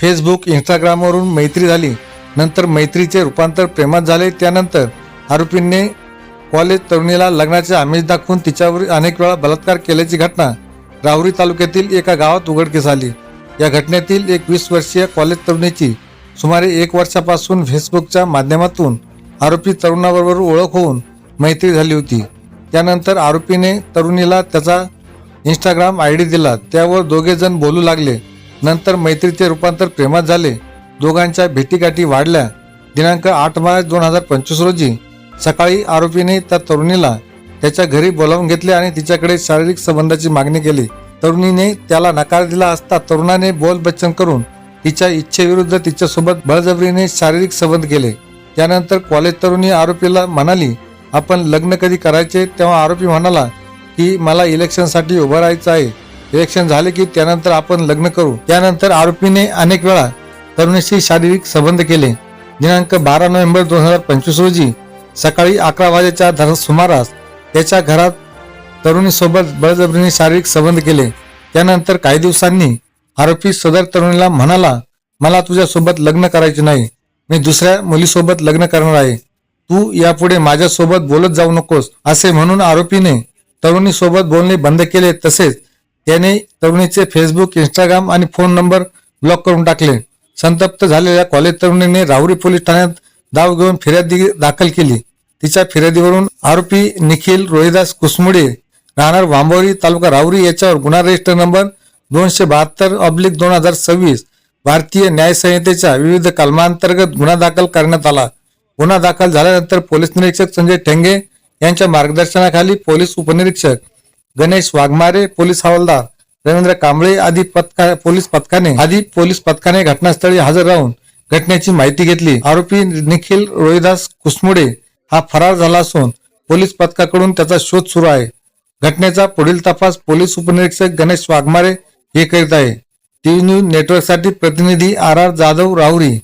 Facebook इंस्टाग्रामवरून मैत्री झाली, नंतर मैत्रीचे रूपांतर प्रेमात झाले। त्यानंतर आरोपींनी कॉलेज तरुणीला लग्नाचे आमिष दाखवून तिच्यावर अनेक वेळा बलात्कार केल्याची घटना राहुरी तालुक्यातील एका गावात उघडकीस आली। या घटनेतील एक 20 वर्षीय कॉलेज तरुणीची सुमारे 1 वर्षापासून फेसबुकच्या माध्यमातून आरोपी तरुणाबरोबर ओळख होऊन मैत्री झाली होती। त्यानंतर आरोपीने तरुणीला त्याचा इंस्टाग्राम ID दिला, त्यावर दोघे जण बोलू लागले। नंतर मैत्रीचे रूपांतर प्रेमात झाले। दोघांच्या भेटीगाठी वाढल्या। दिनांक 8 मार्च 2025 रोजी सकाळी आरोपीने त्या तरुणीला त्याच्या घरी बोलावून घेतले आणि तिच्याकडे शारीरिक संबंधाची मागणी केली। तरुणीने त्याला नकार दिला असता तरुणाने बोलबच्चन करून तिच्या इच्छेविरुद्ध तिच्यासोबत बळजबरीने शारीरिक संबंध केले। त्यानंतर कॉलेज तरुणी आरोपीला म्हणाली, आपण लग्न कधी करायचे? तेव्हा आरोपी म्हणाला की मला इलेक्शनसाठी उभं राहायचं आहे, इलेक्शन झाले की त्यानंतर आपण लग्न करू। त्यानंतर आरोपीने अनेक वेळा तरुणीशी शारीरिक संबंध केले। दिनांक 12 नोव्हेंबर 2025 रोजी सकाळी 11 वाजेच्या सुमारास त्याच्या घरात तरुणीसोबत बळजबरीने शारीरिक संबंध केले। त्यानंतर काही दिवसांनी आरोपी सदर तरुणीला म्हणाला, मला तुझ्यासोबत लग्न करायचे नाही, मी दुसऱ्या मुलीसोबत लग्न करणार आहे, तू यापुढे माझ्यासोबत बोलत जाऊ नकोस, असे म्हणून आरोपीने तरुणीसोबत बोलणे बंद केले। तसेच त्याने तरुणीचे फेसबुक, इंस्टाग्राम आणि फोन नंबर ब्लॉक करून टाकले। संतप्त झालेल्या कॉलेज तरुणीने राहुरी पोलीस ठाण्यात धाव घेऊन फिर्याद दाखल केली। तिच्या फिर्यादीवरून आरोपी निखिल रोहिदास कुसमुडे राहणार वांबोरी तालुका राहुरी याच्यावर गुन्हा रजिस्टर नंबर 272/2026 भारतीय न्याय संहितेच्या विविध कलमांतर्गत गुन्हा दाखल करण्यात आला। गुन्हा दाखल झाल्यानंतर पोलीस निरीक्षक संजय ठेंगे यांच्या मार्गदर्शनाखाली पोलीस उपनिरीक्षक गणेश वाघमारे, पोलीस हवालदार रवींद्र कांबळे आदी पोलीस पथकाने घटनास्थळी हजर राहून घटनेची माहिती घेतली। आरोपी निखिल रोहिदास कुसमुडे हा फरार झाला असून पोलीस पथकाकडून त्याचा शोध सुरू आहे। घटनेचा पुढील तपास पोलीस उपनिरीक्षक गणेश वाघमारे हे करीत आहे। टीव्ही न्यूज नेटवर्कसाठी प्रतिनिधी RR जाधव, राहुरी।